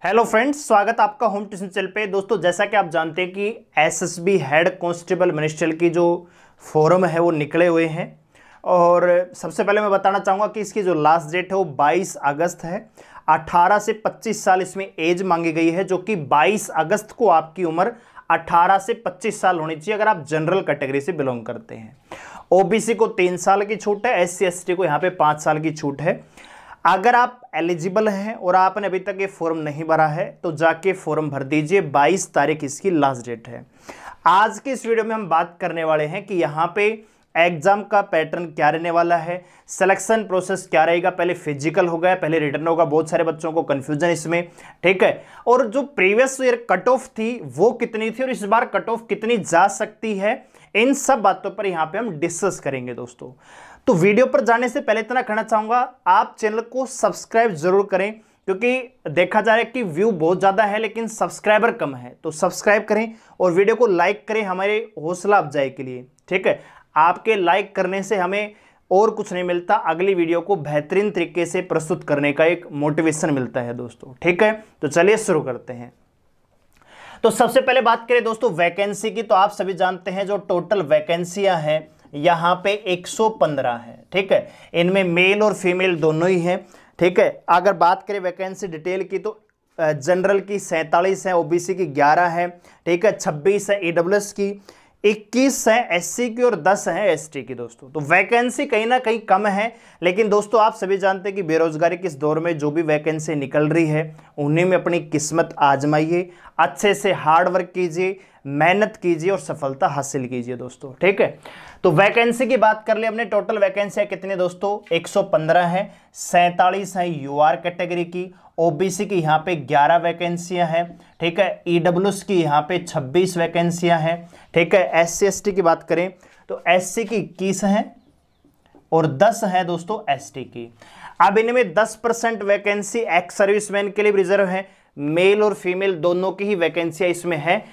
Hello friends, स्वागत आपका home tuition channel पे। दोस्तों, जैसा कि आप जानते हैं कि एसएसबी हेड कांस्टेबल मिनिस्ट्रियल की जो फॉर्म है वो निकले हुए हैं। और सबसे पहले मैं बताना चाहूँगा कि इसकी जो लास्ट डेट है वो 22 अगस्त है। 18 से 25 साल इसमें एज मांगी गई है, जो कि 22 अगस्त को आपकी उम्र 18 से 25 साल होनी चाहिए अगर आप जनरल कैटेगरी से बिलोंग करते हैं। ओबीसी को 3 साल की छूट है, एससी एसटी को यहाँ पे 5 साल की छूट है। अगर आप एलिजिबल हैं और आपने अभी तक ये फॉर्म नहीं भरा है तो जाके फॉर्म भर दीजिए। 22 तारीख इसकी लास्ट डेट है। आज के इस वीडियो में हम बात करने वाले हैं कि यहाँ पे एग्जाम का पैटर्न क्या रहने वाला है, सिलेक्शन प्रोसेस क्या रहेगा। पहले फिजिकल होगा, पहले रिटर्न होगा। बहुत सारे बच्चों को कंफ्यूजन इसमें, ठीक है। और जो प्रीवियस ईयर कट ऑफ थी वो कितनी थी और इस बार कट ऑफ कितनी जा सकती है, इन सब बातों पर यहाँ पे हम डिस्कस करेंगे दोस्तों। तो वीडियो पर जाने से पहले इतना कहना चाहूंगा, आप चैनल को सब्सक्राइब जरूर करें, क्योंकि देखा जा रहा है कि व्यू बहुत ज़्यादा है लेकिन सब्सक्राइबर कम है। तो सब्सक्राइब करें और वीडियो को लाइक करें हमारे हौसला अफजाई के लिए, ठीक है। आपके लाइक करने से हमें और कुछ नहीं मिलता, अगली वीडियो को बेहतरीन तरीके से प्रस्तुत करने का एक मोटिवेशन मिलता है दोस्तों, ठीक है। तो चलिए शुरू करते हैं। तो सबसे पहले बात करें दोस्तों वैकेंसी की, तो आप सभी जानते हैं जो टोटल वैकेंसियां हैं यहाँ पे 115 है, ठीक है। इनमें मेल और फीमेल दोनों ही हैं, ठीक है। अगर बात करें वैकेंसी डिटेल की तो जनरल की 47 है, ओबीसी की 11 है, ठीक है। 26 है ईडब्ल्यूएस की, 21 है एससी की और 10 है एसटी की दोस्तों। तो वैकेंसी कहीं ना कहीं कम है, लेकिन दोस्तों आप सभी जानते हैं कि बेरोजगारी के इस दौर में जो भी वैकेंसी निकल रही है उन्हीं में अपनी किस्मत आजमाइए, अच्छे से हार्ड वर्क कीजिए, मेहनत कीजिए और सफलता हासिल कीजिए दोस्तों, ठीक है। तो वैकेंसी की बात कर ले हमने, टोटल वैकेंसी कितने दोस्तों 115 है। 47 है यूआर कैटेगरी की, ओबीसी की यहाँ पे 11 वैकेंसियां हैं, ठीक है। ईडब्ल्यूएस की यहाँ पे 26 वैकेंसियां हैं, ठीक है। एससी एसटी की बात करें तो एससी की 21 हैं और 10 है दोस्तों एसटी की। अब इनमें 10% वैकेंसी एक्स सर्विसमैन के लिए रिजर्व है। मेल और फीमेल दोनों की ही वैकेंसियां इसमें है।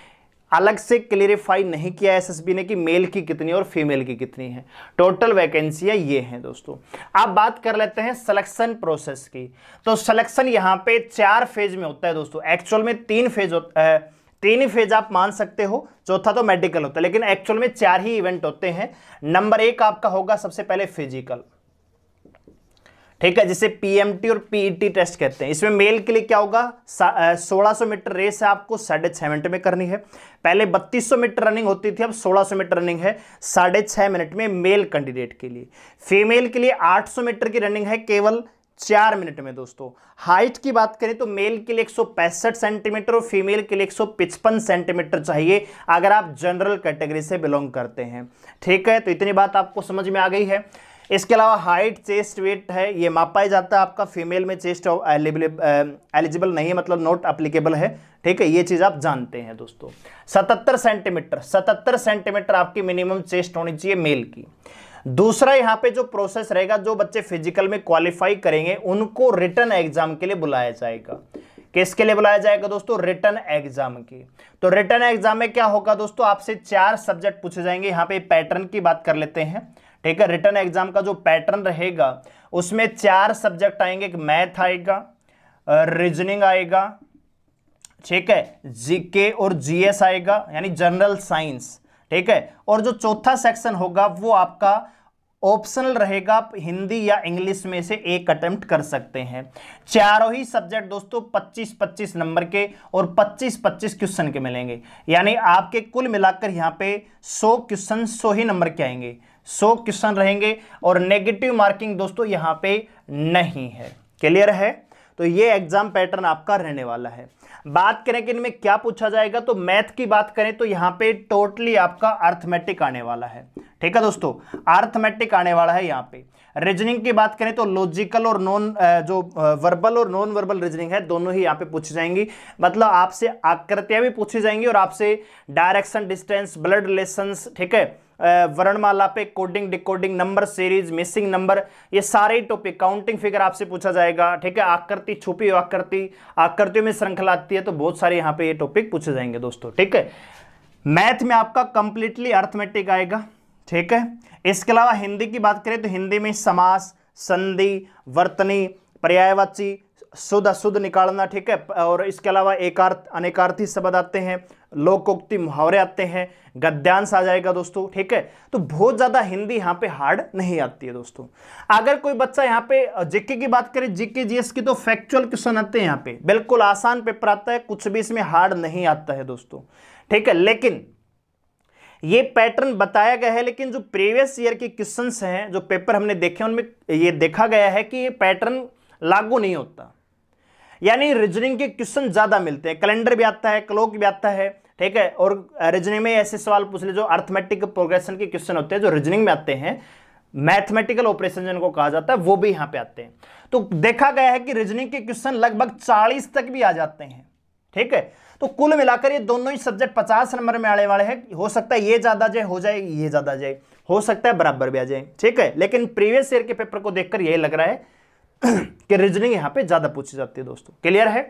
अलग से क्लियरिफाई नहीं किया एसएसबी ने कि मेल की कितनी और फीमेल की कितनी है। टोटल वैकेंसियां ये हैं दोस्तों। अब बात कर लेते हैं सिलेक्शन प्रोसेस की। तो सिलेक्शन यहाँ पे 4 फेज में होता है दोस्तों। एक्चुअल में 3 फेज होता है, 3 ही फेज आप मान सकते हो, चौथा तो मेडिकल होता है, लेकिन एक्चुअल में 4 ही इवेंट होते हैं। नंबर 1 आपका होगा सबसे पहले फिजिकल, ठीक है, जिसे पीएमटी और पीईटी टेस्ट कहते हैं। इसमें मेल के लिए क्या होगा, 1600 मीटर रेस है, आपको 6.5 मिनट में करनी है। पहले 3200 मीटर रनिंग होती थी, अब 1600 मीटर रनिंग है 6.5 मिनट में मेल कैंडिडेट के लिए। फीमेल के लिए 800 मीटर की रनिंग है केवल 4 मिनट में दोस्तों। हाइट की बात करें तो मेल के लिए 165 सेंटीमीटर और फीमेल के लिए 155 सेंटीमीटर चाहिए अगर आप जनरल कैटेगरी से बिलोंग करते हैं, ठीक है। तो इतनी बात आपको समझ में आ गई है। इसके अलावा हाइट, चेस्ट वेट है, ये मापा जाता है आपका। फीमेल में चेस्ट एलिजिबल नहीं है, मतलब नॉट अप्लीकेबल है, ठीक है। ये चीज आप जानते हैं दोस्तों। 77 सेंटीमीटर आपकी मिनिमम चेस्ट होनी चाहिए मेल की। दूसरा यहाँ पे जो प्रोसेस रहेगा, जो बच्चे फिजिकल में क्वालिफाई करेंगे उनको रिटन एग्जाम के लिए बुलाया जाएगा। किसके लिए बुलाया जाएगा दोस्तों, रिटन एग्जाम की। तो रिटन एग्जाम में क्या होगा दोस्तों, आपसे 4 सब्जेक्ट पूछे जाएंगे। यहाँ पे पैटर्न की बात कर लेते हैं, ठीक है। रिटन एग्जाम का जो पैटर्न रहेगा उसमें 4 सब्जेक्ट आएंगे। एक मैथ आएगा, रीजनिंग आएगा, ठीक है, जीके और जीएस आएगा, यानी जनरल साइंस, ठीक है। और जो चौथा सेक्शन होगा वो आपका ऑप्शनल रहेगा, आप हिंदी या इंग्लिश में से एक अटेम्प्ट कर सकते हैं। चारों ही सब्जेक्ट दोस्तों 25-25 नंबर के और 25-25 क्वेश्चन के मिलेंगे, यानी आपके कुल मिलाकर यहाँ पे 100 क्वेश्चन 100 ही नंबर के आएंगे, 100 क्वेश्चन रहेंगे। और नेगेटिव मार्किंग दोस्तों यहाँ पे नहीं है, क्लियर है। तो ये एग्जाम पैटर्न आपका रहने वाला है। बात करें कि इनमें क्या पूछा जाएगा, तो मैथ की बात करें तो यहाँ पे टोटली आपका अर्थमेटिक आने वाला है, ठीक है दोस्तों, अर्थमेटिक आने वाला है यहाँ पे। रीजनिंग की बात करें तो लॉजिकल और वर्बल और नॉन वर्बल रीजनिंग है, दोनों ही यहाँ पे पूछी जाएंगी। मतलब आपसे आकृतियां भी पूछी जाएंगी और आपसे डायरेक्शन, डिस्टेंस, ब्लड रिलेशंस, ठीक है, वर्णमाला पे coding, decoding, number series, missing number, ये सारे टॉपिक, काउंटिंग फिगर आपसे पूछा जाएगा, ठीक है। आकृति, छुपी आकृति, आकृतियों में श्रृंखला आती है, तो बहुत सारे यहाँ पे ये टॉपिक पूछे जाएंगे दोस्तों, ठीक है। मैथ में आपका कंप्लीटली अर्थमेटिक आएगा, ठीक है। इसके अलावा हिंदी की बात करें तो हिंदी में समास, संधि, वर्तनी, पर्यायवाची शुद्ध अशुद्ध निकालना, ठीक है। और इसके अलावा एकार्थ अनेकार्थी शब्द आते हैं, लोकोक्ति मुहावरे आते हैं, गद्यांश आ जाएगा दोस्तों, ठीक है। तो बहुत ज्यादा हिंदी यहाँ पे हार्ड नहीं आती है दोस्तों। अगर कोई बच्चा यहाँ पे जीके की बात करे, जीके जीएस की, तो फैक्चुअल क्वेश्चन आते हैं यहाँ पे, बिल्कुल आसान पेपर आता है, कुछ भी इसमें हार्ड नहीं आता है दोस्तों, ठीक है। लेकिन ये पैटर्न बताया गया है, लेकिन जो प्रीवियस ईयर के क्वेश्चंस हैं, जो पेपर हमने देखे, उनमें ये देखा गया है कि ये पैटर्न लागू नहीं होता, यानी रीजनिंग के क्वेश्चन ज्यादा मिलते हैं। कैलेंडर भी आता है, क्लॉक भी आता है, ठीक है। और रीजनिंग में ऐसे सवाल पूछ ले जो अर्थमेटिक प्रोग्रेशन के क्वेश्चन होते हैं, जो रीजनिंग में आते हैं, मैथमेटिकल ऑपरेशन जिनको कहा जाता है, वो भी यहां पे आते हैं। तो देखा गया है कि रीजनिंग के क्वेश्चन लगभग 40 तक भी आ जाते हैं, ठीक है। तो कुल मिलाकर ये दोनों ही सब्जेक्ट 50 नंबर में आने वाले हैं। हो सकता है ये ज्यादा जाए, हो जाए ये ज्यादा जाए, हो सकता है बराबर भी आ जाए, ठीक है। लेकिन प्रीवियस ईयर के पेपर को देखकर यही लग रहा है कि रीजनिंग यहां पे ज्यादा पूछी जाती है दोस्तों। क्लियर है?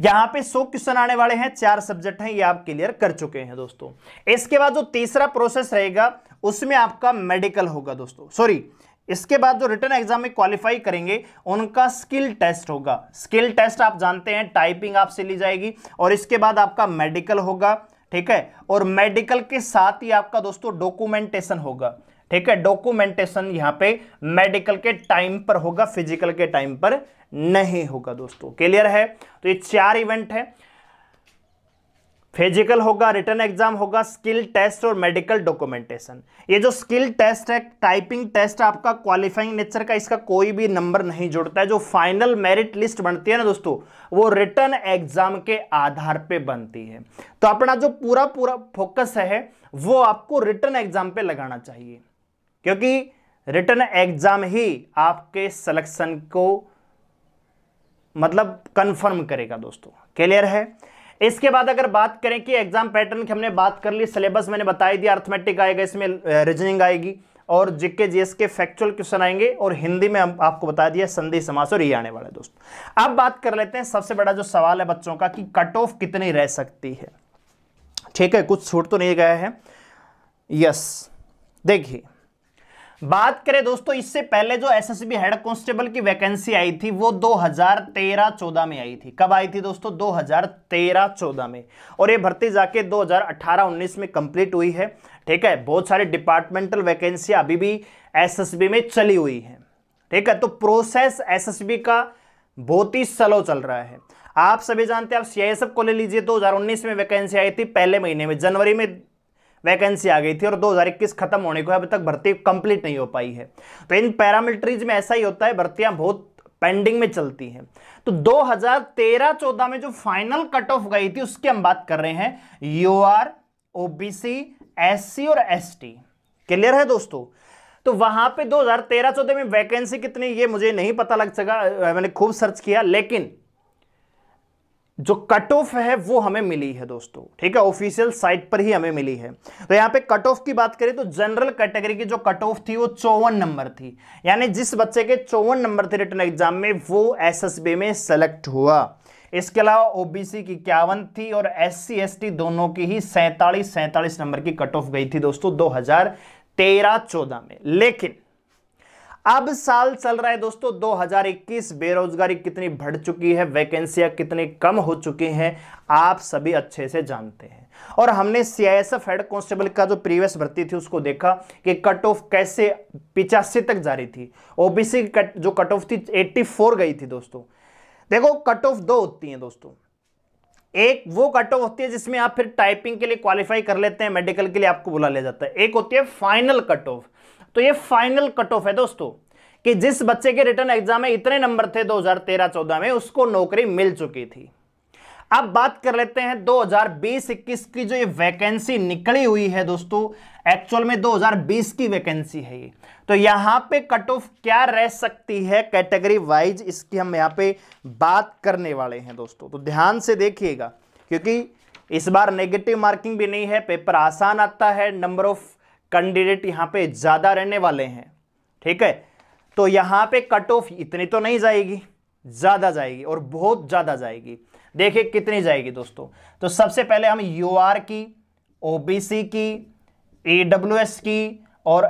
यहां पे 100 क्वेश्चन आने वाले हैं, 4 सब्जेक्ट हैं, ये आप क्लियर कर चुके हैं दोस्तों। इसके बाद जो तीसरा प्रोसेस रहेगा उसमें आपका मेडिकल होगा दोस्तों, सॉरी, इसके बाद जो रिटन एग्जाम में क्वालिफाई करेंगे उनका स्किल टेस्ट होगा। स्किल टेस्ट आप जानते हैं, टाइपिंग आपसे ली जाएगी, और इसके बाद आपका मेडिकल होगा, ठीक है। और मेडिकल के साथ ही आपका दोस्तों डॉक्यूमेंटेशन होगा, ठीक है। डॉक्यूमेंटेशन यहां पे मेडिकल के टाइम पर होगा, फिजिकल के टाइम पर नहीं होगा दोस्तों। क्लियर है? तो ये 4 इवेंट है, फिजिकल होगा, रिटन एग्जाम होगा, स्किल टेस्ट और मेडिकल डॉक्यूमेंटेशन। ये जो स्किल टेस्ट है, टाइपिंग टेस्ट, आपका क्वालिफाइंग नेचर का, इसका कोई भी नंबर नहीं जुड़ता है। जो फाइनल मेरिट लिस्ट बनती है ना दोस्तों, वो रिटन एग्जाम के आधार पे बनती है। तो अपना जो पूरा फोकस है वो आपको रिटन एग्जाम पे लगाना चाहिए, क्योंकि रिटन एग्जाम ही आपके सिलेक्शन को मतलब कंफर्म करेगा दोस्तों। क्लियर है? इसके बाद अगर बात करें कि एग्जाम पैटर्न की हमने बात कर ली, सिलेबस मैंने बता दिया, अर्थमेटिक आएगा, इसमें रीजनिंग आएगी, और जीके जीएस के फैक्चुअल क्वेश्चन आएंगे, और हिंदी में आपको बता दिया संधि समास और ये आने वाला है दोस्तों। अब बात कर लेते हैं सबसे बड़ा जो सवाल है बच्चों का, कि कट ऑफ कितनी रह सकती है, ठीक है। कुछ छूट तो नहीं गया है? यस, देखिए बात करें दोस्तों, इससे पहले जो एसएसबी हेड कांस्टेबल की वैकेंसी आई थी वो 2013-14 में आई थी। कब आई थी दोस्तों? 2013-14 में। और ये भर्ती जाके 2018-19 में कंप्लीट हुई है, ठीक है। बहुत सारे डिपार्टमेंटल वैकेंसी अभी भी एसएसबी में चली हुई है, ठीक है। तो प्रोसेस एसएसबी का बहुत ही स्लो चल रहा है। आप सभी जानते हैं, आप सीआईएसएफ को ले लीजिए, 2019 में वैकेंसी आई थी, पहले महीने में जनवरी में वैकेंसी आ गई थी, और 2021 खत्म होने को अभी तक भर्ती कंप्लीट नहीं हो पाई है। तो इन पैरामिलिट्रीज में ऐसा ही होता है, भर्तियां बहुत पेंडिंग में चलती हैं। तो 2013-14 में जो फाइनल कट ऑफ गई थी उसकी हम बात कर रहे हैं, यूआर, ओबीसी, एससी और एसटी। क्लियर है दोस्तों? तो वहां पे 2013-14 में वैकेंसी कितनी, ये मुझे नहीं पता लग सका, मैंने खूब सर्च किया, लेकिन जो कट ऑफ है वो हमें मिली है दोस्तों, ठीक है। ऑफिशियल साइट पर ही हमें मिली है। तो यहां पे कट ऑफ की बात करें तो जनरल कैटेगरी की जो कट ऑफ थी वो 54 नंबर थी, यानी जिस बच्चे के 54 नंबर थे रिटन एग्जाम में वो एसएसबी में सेलेक्ट हुआ। इसके अलावा ओबीसी की 51 थी, और एससी एसटी दोनों की ही 47 नंबर की कट ऑफ गई थी दोस्तों 2013-14 में। लेकिन अब साल चल रहा है दोस्तों 2021, बेरोजगारी कितनी बढ़ चुकी है, वैकेंसियां कितनी कम हो चुकी हैं, आप सभी अच्छे से जानते हैं। और हमने सीआईएसएफ हेड कांस्टेबल का जो प्रीवियस भर्ती थी उसको देखा कि कट ऑफ कैसे 85 तक जारी थी। ओबीसी जो कट ऑफ थी 84 गई थी दोस्तों। देखो कट ऑफ 2 होती हैं दोस्तों, एक वो कट ऑफ होती है जिसमें आप फिर टाइपिंग के लिए क्वालिफाई कर लेते हैं, मेडिकल के लिए आपको बुला लिया जाता है, एक होती है फाइनल कट ऑफ। तो ये फाइनल कट ऑफ है दोस्तों, कि जिस बच्चे के रिटन एग्जाम में इतने नंबर थे 2013-14 में, उसको नौकरी मिल चुकी थी। अब बात कर लेते हैं 2020-21 की जो ये वैकेंसी निकली हुई है दोस्तों, एक्चुअल में 2020 की वैकेंसी है ये। तो यहां पे कट ऑफ क्या रह सकती है कैटेगरी वाइज, इसकी हम यहां पे बात करने वाले हैं दोस्तों। तो ध्यान से देखिएगा, क्योंकि इस बार नेगेटिव मार्किंग भी नहीं है, पेपर आसान आता है, नंबर ऑफ कैंडिडेट यहां पे ज्यादा रहने वाले हैं, ठीक है। तो यहां पे कट ऑफ इतनी तो नहीं जाएगी, ज्यादा जाएगी, और बहुत ज्यादा जाएगी। देखिए कितनी जाएगी दोस्तों। तो सबसे पहले हम यूआर की, ओबीसी की, ईडब्ल्यूएस की और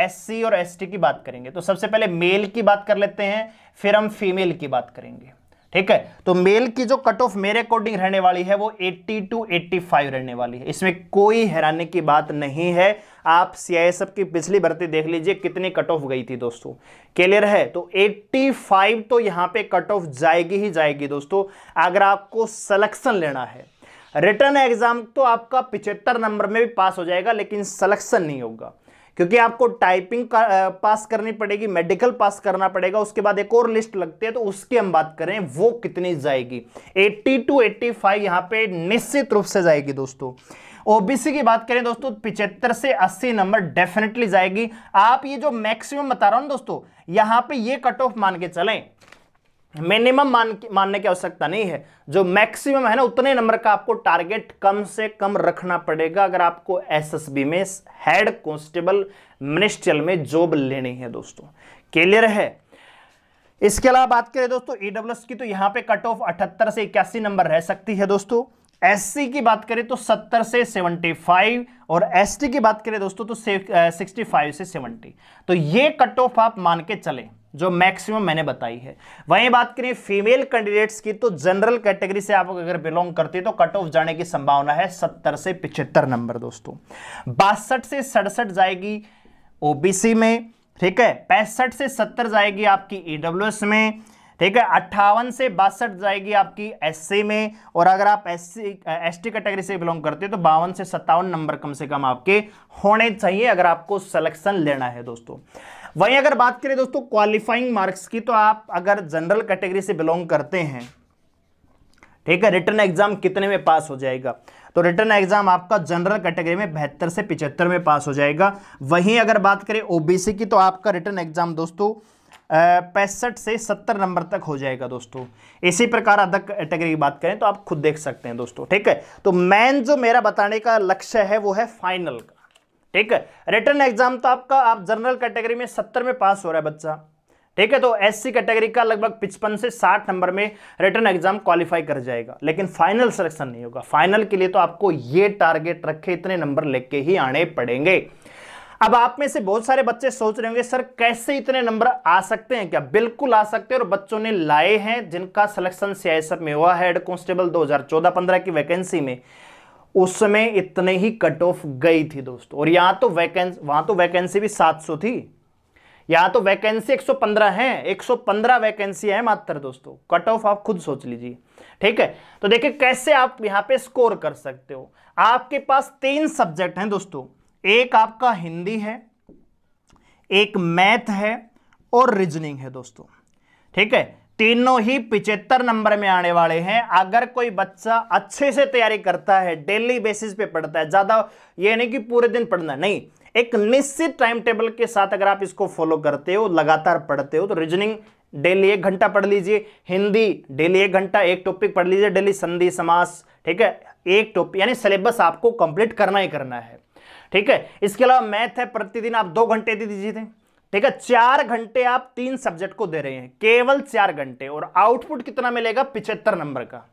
SC और ST की बात करेंगे। तो सबसे पहले मेल की बात कर लेते हैं, फिर हम फीमेल की बात करेंगे, ठीक है। तो मेल की जो कट ऑफ मेरे अकॉर्डिंग रहने वाली है वो 80 to 85 रहने वाली है, इसमें कोई हैरानी की बात नहीं है। आप CISF की पिछली भर्ती देख लीजिए कितनी कट ऑफ गई थी दोस्तों, क्लियर है। तो 85 तो यहां पे कट ऑफ जाएगी ही जाएगी दोस्तों। अगर आपको सिलेक्शन लेना है, रिटर्न एग्जाम तो आपका 75 नंबर में भी पास हो जाएगा, लेकिन सिलेक्शन नहीं होगा, क्योंकि आपको टाइपिंग पास करनी पड़ेगी, मेडिकल पास करना पड़ेगा, उसके बाद एक और लिस्ट लगती है, तो उसकी हम बात करें वो कितनी जाएगी। 80 to 85 यहां पे निश्चित रूप से जाएगी दोस्तों। ओबीसी की बात करें दोस्तों, 75 से 80 नंबर डेफिनेटली जाएगी। आप ये जो मैक्सिमम बता रहा हूं दोस्तों, यहां पे ये कट ऑफ मान के चलें, मिनिमम मानने की आवश्यकता नहीं है। जो मैक्सिमम है ना, उतने नंबर का आपको टारगेट कम से कम रखना पड़ेगा अगर आपको एसएसबी में हेड कांस्टेबल मिनिस्ट्रियल में जॉब लेनी है दोस्तों, क्लियर है। इसके अलावा बात करें दोस्तों ईडब्ल्यूएस की, तो यहां पे कट ऑफ 78 से 81 नंबर रह सकती है दोस्तों। एससी की बात करें तो 70 से 75, और एसटी की बात करें दोस्तों तो 65 से 70। तो ये कट ऑफ आप मान के चलें जो मैक्सिमम मैंने बताई है। वहीं बात करें फीमेल कैंडिडेट्स की, तो जनरल कैटेगरी से आप अगर बिलोंग करते हैं तो कट ऑफ जाने की संभावना है 70 से 75 नंबर दोस्तों। 62 से 67 जाएगी ओबीसी में, ठीक है। 65 से 70 जाएगी आपकी ईडब्ल्यूएस में, ठीक है। 58 से 62 जाएगी आपकी एससी में, और अगर आप एसटी कैटेगरी से बिलोंग करते हैं तो 52 से 57 नंबर कम से कम आपके होने चाहिए अगर आपको सिलेक्शन लेना है दोस्तों। वहीं अगर बात करें दोस्तों क्वालिफाइंग मार्क्स की, तो आप अगर जनरल कैटेगरी से बिलोंग करते हैं, ठीक है, रिटर्न एग्जाम कितने में पास हो जाएगा, तो रिटर्न एग्जाम आपका जनरल कैटेगरी में 72 से 75 में पास हो जाएगा। वहीं अगर बात करें ओबीसी की, तो आपका रिटर्न एग्जाम दोस्तों 65 से 70 नंबर तक हो जाएगा दोस्तों। इसी प्रकार अदर कैटेगरी की बात करें तो आप खुद देख सकते हैं दोस्तों, ठीक है। तो मेन जो मेरा बताने का लक्ष्य है वो है फाइनल का, ठीक है। रिटर्न एग्जाम तो आपका आप जनरल कैटेगरी में 70 में पास हो रहा है बच्चा, ठीक है, तो एससी कैटेगरी का लगभग 55 से 60 नंबर में रिटर्न एग्जाम क्वालिफाई कर जाएगा, लेकिन फाइनल सिलेक्शन नहीं होगा। फाइनल के लिए तो आपको ये टारगेट रखे इतने नंबर लेके ही आने पड़ेंगे। अब आप में से बहुत सारे बच्चे सोच रहे होंगे सर कैसे इतने नंबर आ सकते हैं क्या? बिल्कुल आ सकते हैं, और बच्चों ने लाए हैं जिनका सिलेक्शन सीआईएसएफ में हुआ है। हेड कांस्टेबल 2014-15 की वैकेंसी में उस समय इतने ही कट ऑफ गई थी दोस्तों, और वहां तो वैकेंसी भी 700 थी, यहां तो वैकेंसी 115 है, 115 वैकेंसी है मात्र दोस्तों। कट ऑफ आप खुद सोच लीजिए, ठीक है। तो देखिए कैसे आप यहां पे स्कोर कर सकते हो। आपके पास 3 सब्जेक्ट हैं दोस्तों, एक आपका हिंदी है, एक मैथ है और रीजनिंग है दोस्तों, ठीक है। तीनों ही 75 नंबर में आने वाले हैं। अगर कोई बच्चा अच्छे से तैयारी करता है, डेली बेसिस पे पढ़ता है, ज्यादा ये नहीं कि पूरे दिन पढ़ना, नहीं, एक निश्चित टाइम टेबल के साथ अगर आप इसको फॉलो करते हो, लगातार पढ़ते हो, तो रीजनिंग डेली 1 घंटा पढ़ लीजिए, हिंदी डेली 1 घंटा, एक टॉपिक पढ़ लीजिए डेली, संधि समास, ठीक है, एक टॉपिक, यानी सिलेबस आपको कंप्लीट करना ही करना है, ठीक है। इसके अलावा मैथ है, प्रतिदिन आप 2 घंटे दे दीजिए, ठीक है। 4 घंटे आप 3 सब्जेक्ट को दे रहे हैं, केवल 4 घंटे, और आउटपुट कितना मिलेगा? 75 नंबर का,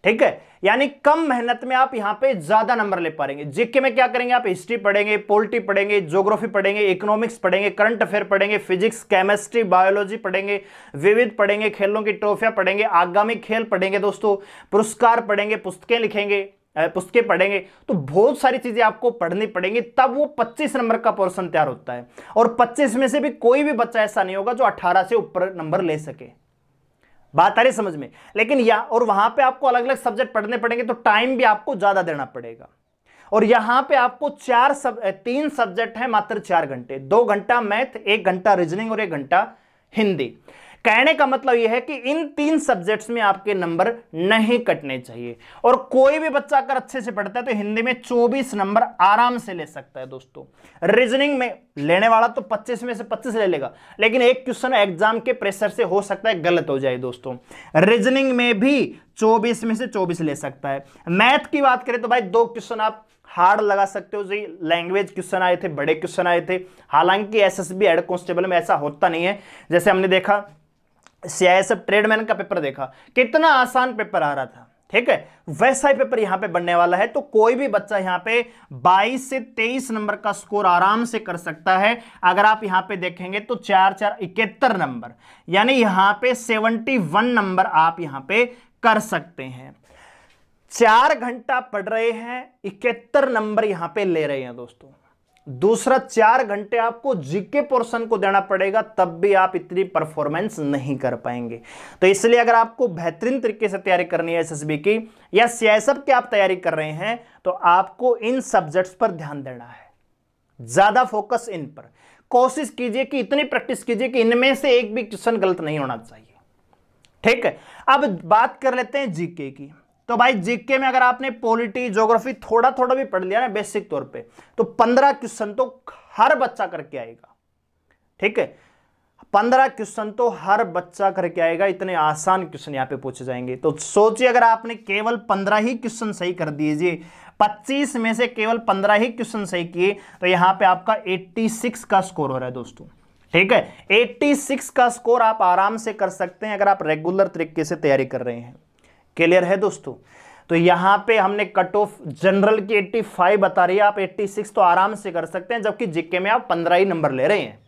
ठीक है। यानी कम मेहनत में आप यहां पे ज्यादा नंबर ले पाएंगे। जीके में क्या करेंगे आप? हिस्ट्री पढ़ेंगे, पॉलिटी पढ़ेंगे, ज्योग्राफी पढ़ेंगे, इकोनॉमिक्स पढ़ेंगे, करंट अफेयर पढ़ेंगे, फिजिक्स, केमिस्ट्री, बायोलॉजी पढ़ेंगे, विविध पढ़ेंगे, खेलों की ट्रॉफियां पढ़ेंगे, आगामी खेल पढ़ेंगे दोस्तों, पुरस्कार पढ़ेंगे, पुस्तकें पढ़ेंगे। तो बहुत सारी चीजें आपको पढ़नी पड़ेंगी, तब वो 25 नंबर का पोर्शन तैयार होता है। और 25 में से भी कोई भी बच्चा ऐसा नहीं होगा जो 18 से ऊपर नंबर ले सके। बात आ रही समझ में? लेकिन और वहां पे आपको अलग अलग सब्जेक्ट पढ़ने पड़ेंगे, तो टाइम भी आपको ज्यादा देना पड़ेगा। और यहां पे आपको 3 सब्जेक्ट है, मात्र 4 घंटे, 2 घंटा मैथ, 1 घंटा रीजनिंग और 1 घंटा हिंदी। कहने का मतलब यह है कि इन 3 सब्जेक्ट्स में आपके नंबर नहीं कटने चाहिए। और कोई भी बच्चा अगर अच्छे से पढ़ता है तो हिंदी में 24 नंबर आराम से ले सकता है दोस्तों। रीजनिंग में लेने वाला तो 25 में से 25 ले लेगा, लेकिन एक क्वेश्चन एग्जाम के प्रेशर से हो सकता है गलत हो जाए दोस्तों। रीजनिंग में भी 24 में से 24 ले सकता है। मैथ की बात करें तो भाई 2 क्वेश्चन आप हार्ड लगा सकते हो, जी लैंग्वेज क्वेश्चन आए थे, बड़े क्वेश्चन आए थे। हालांकि एसएसबी हेड कांस्टेबल में ऐसा होता नहीं है। जैसे हमने देखा सीआईएसएफ ट्रेडमैन का पेपर देखा, कितना आसान पेपर आ रहा था, ठीक है, वैसा ही पेपर यहां पे बनने वाला है। तो कोई भी बच्चा यहां पे 22 से 23 नंबर का स्कोर आराम से कर सकता है। अगर आप यहां पे देखेंगे तो 4 4 71 नंबर, यानी यहां पे 71 नंबर आप यहां पे कर सकते हैं। 4 घंटा पढ़ रहे हैं, 71 नंबर यहां पे ले रहे हैं दोस्तों। दूसरा 4 घंटे आपको जीके पोर्शन को देना पड़ेगा, तब भी आप इतनी परफॉर्मेंस नहीं कर पाएंगे। तो इसलिए अगर आपको बेहतरीन तरीके से तैयारी करनी है एसएसबी की या सीआईएसएफ की आप तैयारी कर रहे हैं, तो आपको इन सब्जेक्ट्स पर ध्यान देना है, ज्यादा फोकस इन पर। कोशिश कीजिए कि इतनी प्रैक्टिस कीजिए कि इनमें से एक भी क्वेश्चन गलत नहीं होना चाहिए। ठीक है, अब बात कर लेते हैं जीके की। तो भाई जीके में अगर आपने पॉलिटी, ज्योग्राफी थोड़ा थोड़ा भी पढ़ लिया ना बेसिक तौर पे, तो 15 क्वेश्चन तो हर बच्चा करके आएगा। ठीक है, 15 क्वेश्चन तो हर बच्चा करके आएगा, इतने आसान क्वेश्चन यहां पे पूछे जाएंगे। तो सोचिए अगर आपने केवल 15 ही क्वेश्चन सही कर दीजिए, 25 में से केवल 15 ही क्वेश्चन सही किए, तो यहां पे आपका 86 का स्कोर हो रहा है दोस्तों। ठीक है, 86 का स्कोर आप आराम से कर सकते हैं अगर आप रेगुलर तरीके से तैयारी कर रहे हैं। क्लियर है दोस्तों? तो यहां पे हमने कट ऑफ जनरल की 85 बता रही है, आप 86 तो आराम से कर सकते हैं, जबकि जीके में आप 15 ही नंबर ले रहे हैं।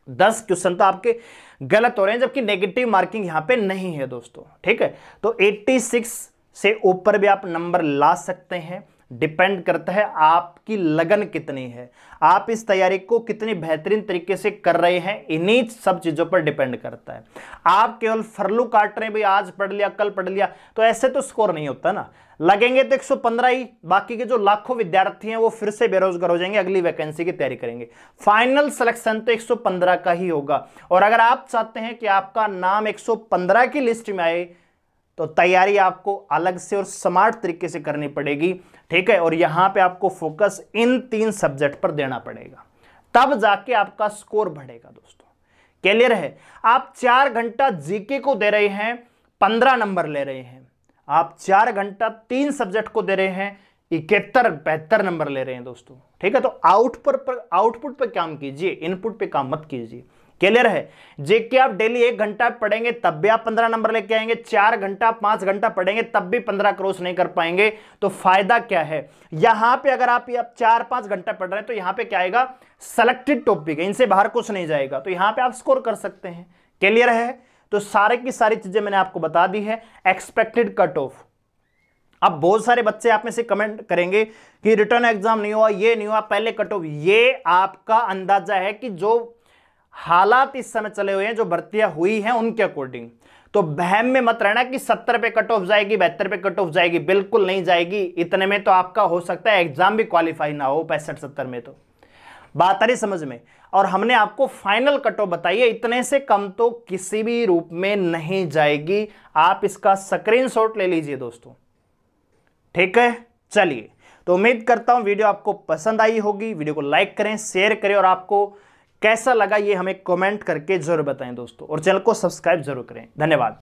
10 क्वेश्चन तो आपके गलत हो रहे हैं, जबकि नेगेटिव मार्किंग यहां पे नहीं है दोस्तों। ठीक है, तो 86 से ऊपर भी आप नंबर ला सकते हैं। डिपेंड करता है आपकी लगन कितनी है, आप इस तैयारी को कितनी बेहतरीन तरीके से कर रहे हैं, इन्हीं सब चीजों पर डिपेंड करता है। आप केवल फरलू काट रहे हैं, भाई आज पढ़ लिया कल पढ़ लिया, तो ऐसे तो स्कोर नहीं होता ना। लगेंगे तो 115 ही, बाकी के जो लाखों विद्यार्थी हैं वो फिर से बेरोजगार हो जाएंगे, अगली वैकेंसी की तैयारी करेंगे। फाइनल सिलेक्शन तो 115 का ही होगा। और अगर आप चाहते हैं कि आपका नाम 115 की लिस्ट में आए, तो तैयारी आपको अलग से और स्मार्ट तरीके से करनी पड़ेगी। ठीक है, और यहां पे आपको फोकस इन 3 सब्जेक्ट पर देना पड़ेगा, तब जाके आपका स्कोर बढ़ेगा दोस्तों। क्लियर है? आप 4 घंटा जीके को दे रहे हैं, 15 नंबर ले रहे हैं। आप 4 घंटा 3 सब्जेक्ट को दे रहे हैं, 71-72 नंबर ले रहे हैं दोस्तों। ठीक है, तो आउटपुट पर काम कीजिए, इनपुट पे काम मत कीजिए। क्लियर है? जेके आप डेली 1 घंटा पढ़ेंगे तब भी आप 15 नंबर लेके आएंगे, 4 घंटा 5 घंटा पढ़ेंगे तब भी 15 क्रॉस नहीं कर पाएंगे, तो फायदा क्या है? यहां पे अगर आप 4-5 घंटा पढ़ रहे हैं तो यहां पे क्या आएगा? सेलेक्टेड टॉपिक है, इनसे बाहर कुछ नहीं जाएगा, तो यहां पे आप स्कोर कर सकते हैं। क्लियर है? तो सारे की सारी चीजें मैंने आपको बता दी है। एक्सपेक्टेड कट ऑफ, अब बहुत सारे बच्चे आप में से कमेंट करेंगे कि रिटर्न एग्जाम नहीं हुआ, ये नहीं हुआ, पहले कट ऑफ। ये आपका अंदाजा है कि जो हालात इस समय चले हुए हैं, जो भर्तियां हुई हैं उनके अकॉर्डिंग। तो बहम में मत रहना कि 70 पे कट ऑफ जाएगी, 72 पे कट ऑफ जाएगी, बिल्कुल नहीं जाएगी। इतने में तो आपका हो सकता है एग्जाम भी क्वालिफाई ना हो, 65-70 में। तो बात आ रही समझ में? और हमने आपको फाइनल कट ऑफ बताई है, इतने से कम तो किसी भी रूप में नहीं जाएगी। आप इसका स्क्रीनशॉट ले लीजिए दोस्तों। ठीक है, चलिए, तो उम्मीद करता हूं वीडियो आपको पसंद आई होगी। वीडियो को लाइक करें, शेयर करें, और आपको कैसा लगा ये हमें कमेंट करके जरूर बताएं दोस्तों, और चैनल को सब्सक्राइब जरूर करें। धन्यवाद।